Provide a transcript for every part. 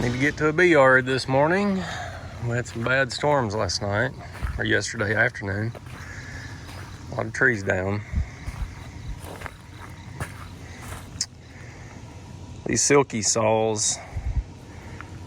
Need to get to a bee yard this morning. We had some bad storms last night, or yesterday afternoon. A lot of trees down. These silky saws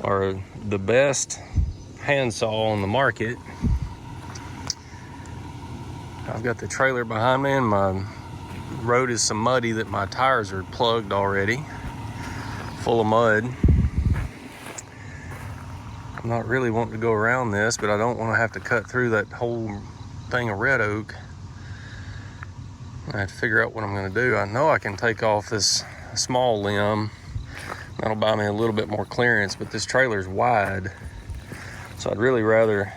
are the best hand saw on the market. I've got the trailer behind me and my road is so muddy that my tires are plugged already, full of mud. I'm not really wanting to go around this, but I don't want to have to cut through that whole thing of red oak. I have to figure out what I'm going to do. I know I can take off this small limb. That'll buy me a little bit more clearance, but this trailer's wide. So I'd really rather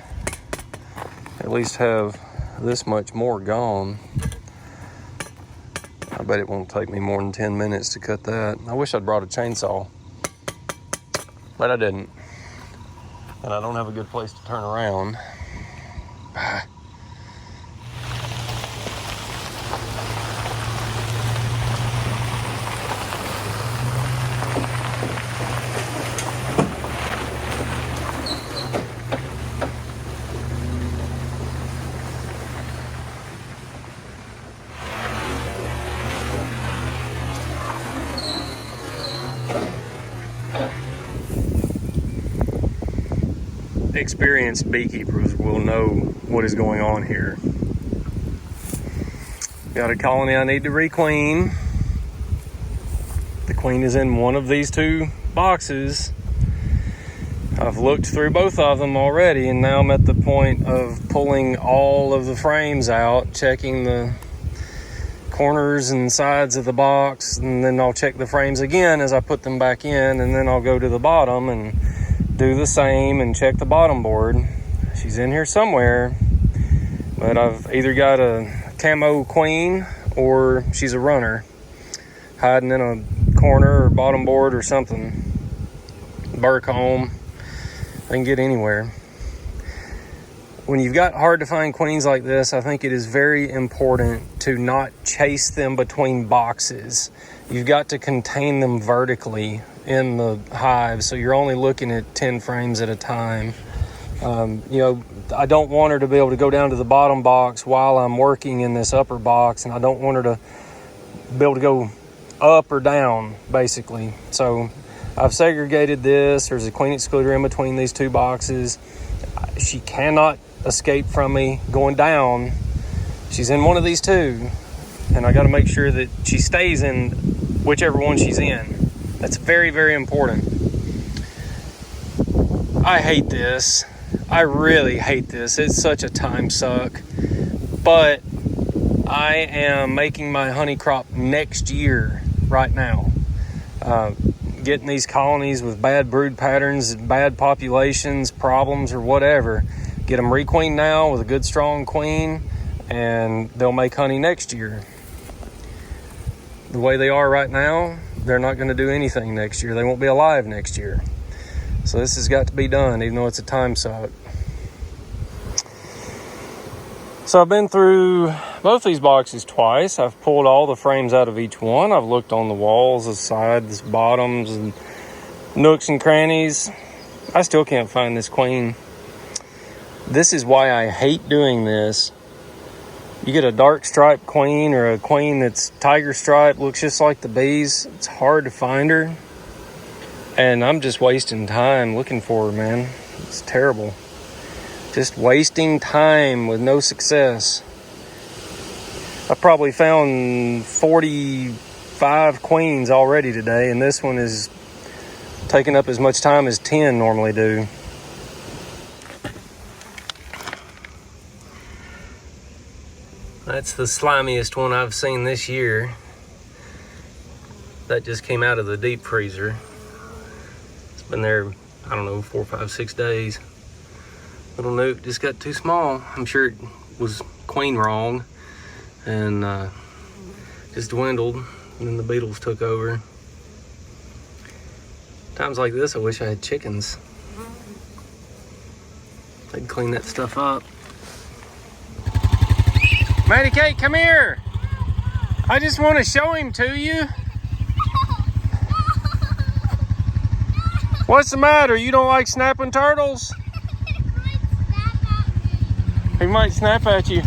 at least have this much more gone. I bet it won't take me more than 10 minutes to cut that. I wish I'd brought a chainsaw, but I didn't. And I don't have a good place to turn around. Experienced beekeepers will know what is going on here. Got a colony I need to requeen. The queen is in one of these two boxes. I've looked through both of them already, and now I'm at the point of pulling all of the frames out, checking the corners and sides of the box, and then I'll check the frames again as I put them back in, and then I'll go to the bottom and do the same and check the bottom board. She's in here somewhere, but I've either got a camo queen or she's a runner hiding in a corner or bottom board or something. Burr comb, I can get anywhere. When you've got hard to find queens like this, I think it is very important to not chase them between boxes. You've got to contain them vertically in the hive, so you're only looking at 10 frames at a time. I don't want her to be able to go down to the bottom box while I'm working in this upper box, and I don't want her to be able to go up or down, basically. So I've segregated this. There's a queen excluder in between these two boxes. She cannot escape from me going down. She's in one of these two, and I got to make sure that she stays in whichever one she's in. That's very, very important. I hate this. I really hate this. It's such a time suck. But I am making my honey crop next year right now. Getting these colonies with bad brood patterns, bad populations, problems, or whatever. Get them requeened now with a good strong queen, and they'll make honey next year. The way they are right now, they're not going to do anything next year. They won't be alive next year. So this has got to be done, even though it's a time suck. So I've been through both these boxes twice. I've pulled all the frames out of each one. I've looked on the walls, the sides, bottoms, and nooks and crannies. I still can't find this queen. This is why I hate doing this. You get a dark stripe queen or a queen that's tiger stripe, looks just like the bees. It's hard to find her. And I'm just wasting time looking for her, man. It's terrible. Just wasting time with no success. I probably found 45 queens already today, and this one is taking up as much time as 10 normally do. That's the slimiest one I've seen this year. That just came out of the deep freezer. It's been there, I don't know, 4, 5, 6 days. Little nuke just got too small. I'm sure it was queen wrong and just dwindled, and then the beetles took over. Times like this, I wish I had chickens. They'd clean that stuff up. Maddie Kate, come here. I just want to show him to you. What's the matter? You don't like snapping turtles? He might snap at you.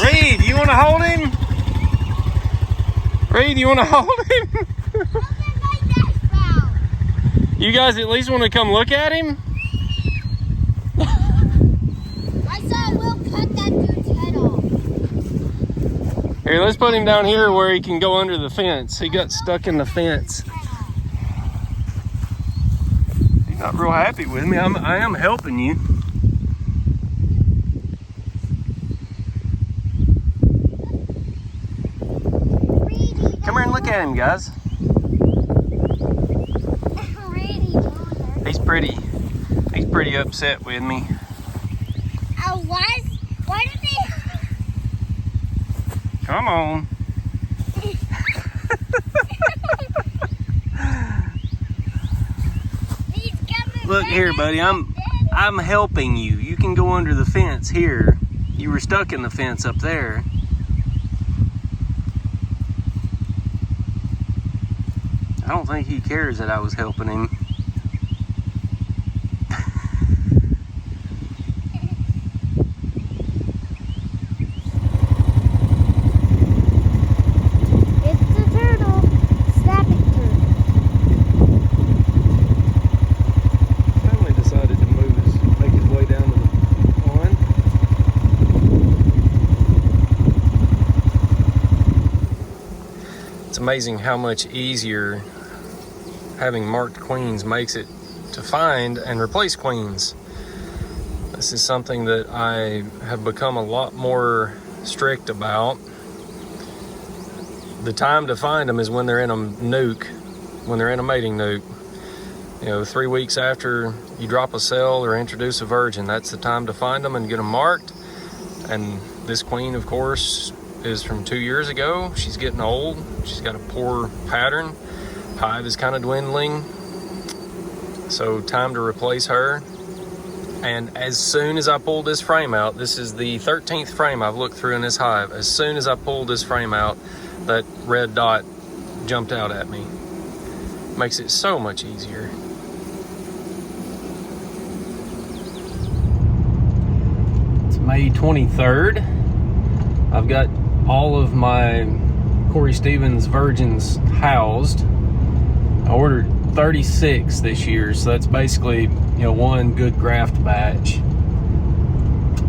Reed, you want to hold him? Reed, you want to hold him? You guys at least want to come look at him? I said we'll cut that dude's head off. Here, let's put him down here where he can go under the fence. He got stuck in the fence. He's not real happy with me. I am helping you. Come here and look at him, guys. He's pretty upset with me. Why did they? Come on. Look here, buddy. I'm helping you. You can go under the fence here. You were stuck in the fence up there. I don't think he cares that I was helping him. It's amazing how much easier having marked queens makes it to find and replace queens. This is something that I have become a lot more strict about. The time to find them is when they're in a nuke, when they're in a mating nuke. You know, 3 weeks after you drop a cell or introduce a virgin, that's the time to find them and get them marked. And this queen, of course, is from 2 years ago. She's getting old. She's got a poor pattern. Hive is kind of dwindling. So time to replace her. And as soon as I pulled this frame out, this is the 13th frame I've looked through in this hive. As soon as I pulled this frame out, that red dot jumped out at me. Makes it so much easier. It's May 23rd. I've got all of my Corey Stevens virgins housed. I ordered 36 this year, so that's basically, one good graft batch.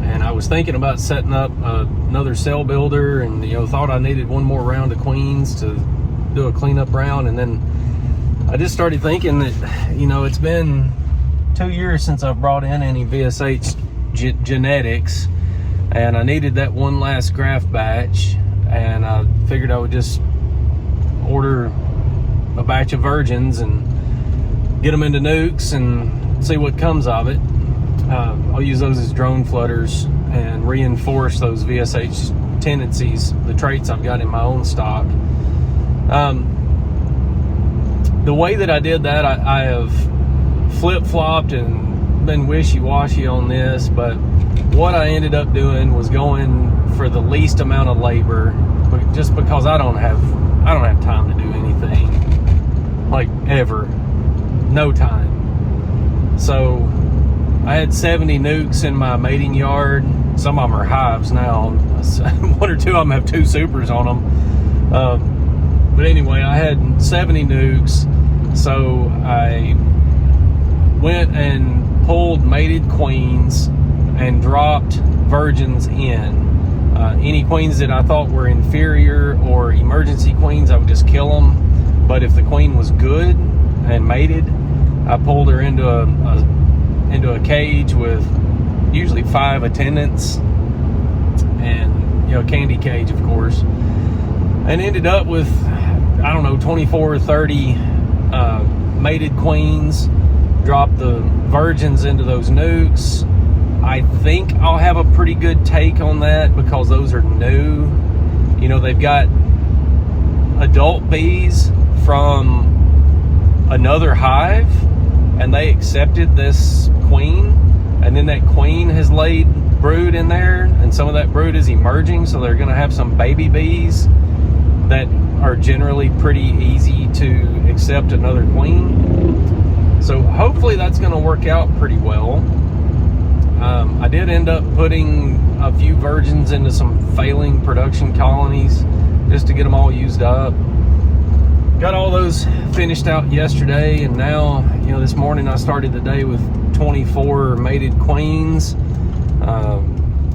And I was thinking about setting up another cell builder, and thought I needed one more round of queens to do a cleanup round. And then I just started thinking that it's been 2 years since I've brought in any VSH genetics, and I needed that one last graft batch, and I figured I would just order a batch of virgins and get them into nukes and see what comes of it. I'll use those as drone flutters and reinforce those VSH tendencies, the traits I've got in my own stock. The way that I did that, I have flip-flopped and been wishy-washy on this, but what I ended up doing was going for the least amount of labor, but just because I don't have time to do anything, like ever, no time. So I had 70 nukes in my mating yard. Some of them are hives now. One or two of them have 2 supers on them. But anyway, I had 70 nukes, so I went and pulled mated queens and dropped virgins in. Any queens that I thought were inferior or emergency queens, I would just kill them. But if the queen was good and mated, I pulled her into a cage with usually 5 attendants and candy cage, of course, and ended up with 24 or 30 mated queens. Dropped the virgins into those nukes. I think I'll have a pretty good take on that because those are new. They've got adult bees from another hive, and they accepted this queen, and then that queen has laid brood in there, and some of that brood is emerging, so they're going to have some baby bees that are generally pretty easy to accept another queen. So hopefully that's going to work out pretty well. I did end up putting a few virgins into some failing production colonies just to get them all used up. Got all those finished out yesterday, and now, you know, this morning I started the day with 24 mated queens.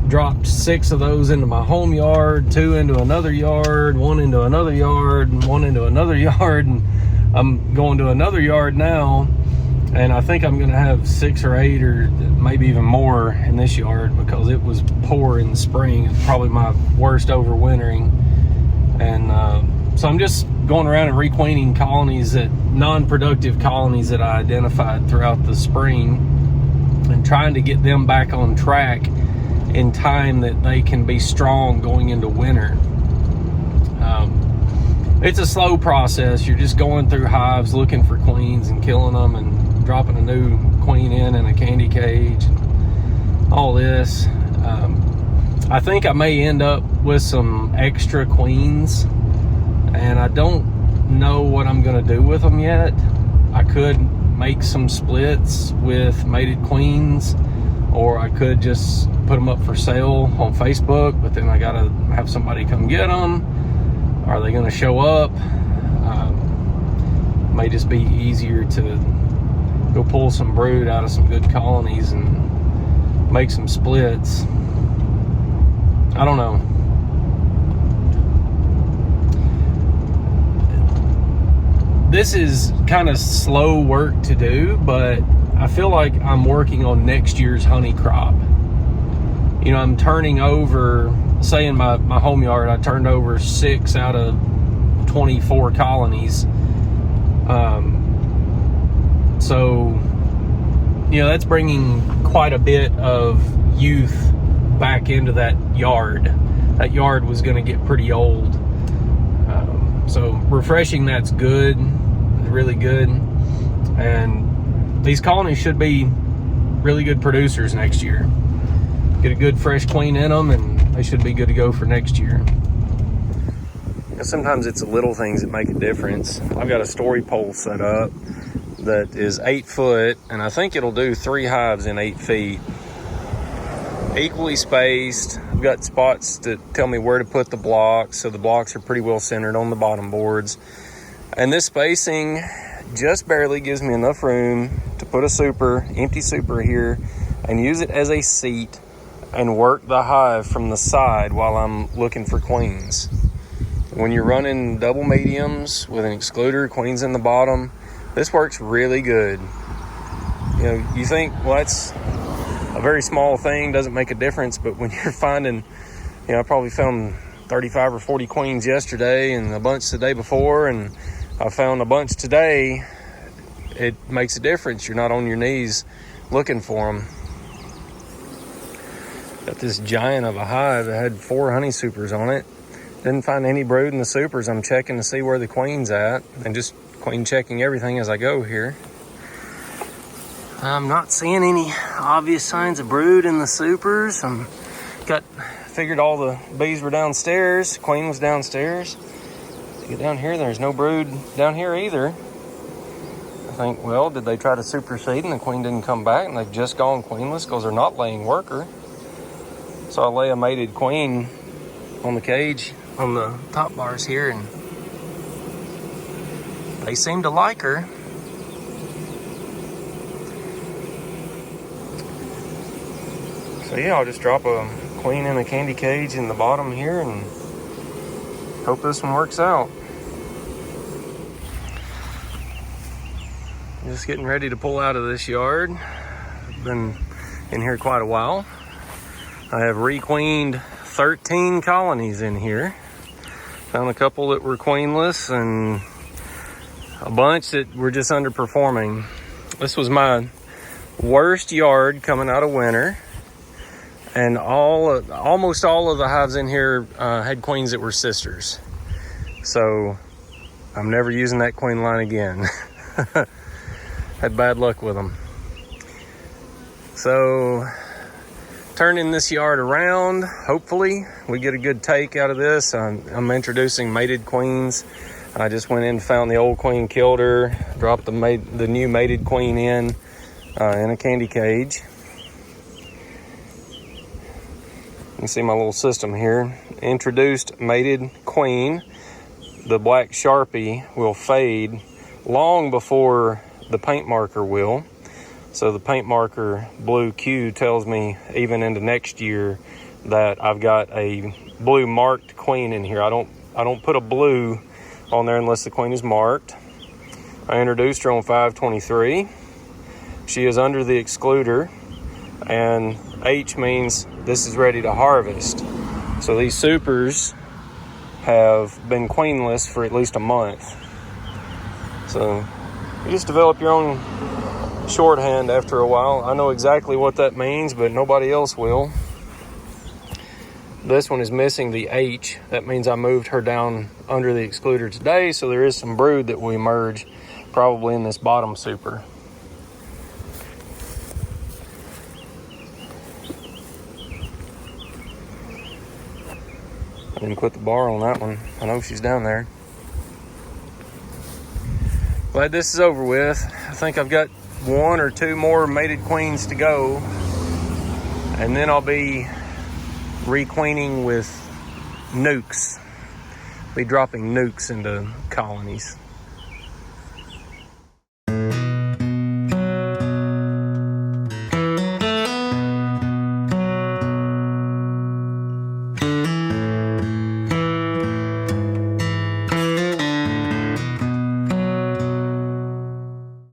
Dropped 6 of those into my home yard, 2 into another yard, 1 into another yard, and 1 into another yard. And I'm going to another yard now, and I think I'm gonna have 6 or 8 or maybe even more in this yard because it was poor in the spring. It's probably my worst overwintering. And so I'm just going around and requeening colonies, non-productive colonies that I identified throughout the spring, and trying to get them back on track in time that they can be strong going into winter. It's a slow process. You're just going through hives looking for queens and killing them and dropping a new queen in a candy cage and all this. I think I may end up with some extra queens, and I don't know what I'm going to do with them yet. I could make some splits with mated queens, or I could just put them up for sale on Facebook, but then I gotta have somebody come get them. Are they gonna show up? May just be easier to go pull some brood out of some good colonies and make some splits. I don't know. This is kind of slow work to do, but I feel like I'm working on next year's honey crop. You know, I'm turning over, say in my home yard, I turned over 6 out of 24 colonies. So, you know, that's bringing quite a bit of youth back into that yard. That yard was going to get pretty old. So refreshing that's good, really good. And these colonies should be really good producers next year. Get a good fresh queen in them, and they should be good to go for next year. And sometimes it's the little things that make a difference. I've got a story pole set up that is 8 foot, and I think it'll do 3 hives in 8 feet. Equally spaced. I've got spots that tell me where to put the blocks, so the blocks are pretty well centered on the bottom boards. And this spacing just barely gives me enough room to put a empty super here, and use it as a seat and work the hive from the side while I'm looking for queens. When you're running double mediums with an excluder, queens in the bottom, this works really good. You know, you think, well, that's a very small thing, doesn't make a difference, but when you're finding, you know, I probably found 35 or 40 queens yesterday and a bunch the day before, and I found a bunch today, it makes a difference. You're not on your knees looking for them. Got this giant of a hive that had 4 honey supers on it. Didn't find any brood in the supers. I'm checking to see where the queen's at, and just queen checking everything as I go here. I'm not seeing any obvious signs of brood in the supers. Figured all the bees were downstairs. Queen was downstairs. To get down here, there's no brood down here either. I think, well, did they try to supersede and the queen didn't come back and they've just gone queenless because they're not laying worker? So I lay a mated queen on the cage on the top bars here, and they seem to like her. So yeah, I'll just drop a queen in the candy cage in the bottom here and hope this one works out. Just getting ready to pull out of this yard. I've been in here quite a while. I have requeened 13 colonies in here. Found a couple that were queenless and a bunch that were just underperforming. This was my worst yard coming out of winter. And almost all of the hives in here had queens that were sisters. So I'm never using that queen line again. Had bad luck with them. So turning this yard around. Hopefully we get a good take out of this. I'm introducing mated queens. I just went in and found the old queen, killed her, dropped the new mated queen in a candy cage. You can see my little system here. Introduced mated queen. The black Sharpie will fade long before the paint marker will. So the paint marker blue Q tells me even into next year that I've got a blue marked queen in here. I don't put a blue on there unless the queen is marked. I introduced her on 5/23. She is under the excluder, and H means this is ready to harvest. So these supers have been queenless for at least a month. So you just develop your own shorthand after a while. I know exactly what that means, but nobody else will. This one is missing the H. That means I moved her down under the excluder today, so there is some brood that will emerge probably in this bottom super. I didn't put the bar on that one. I know she's down there. Glad this is over with. I think I've got 1 or 2 more mated queens to go, and then I'll be requeening with nukes. Be dropping nukes into colonies.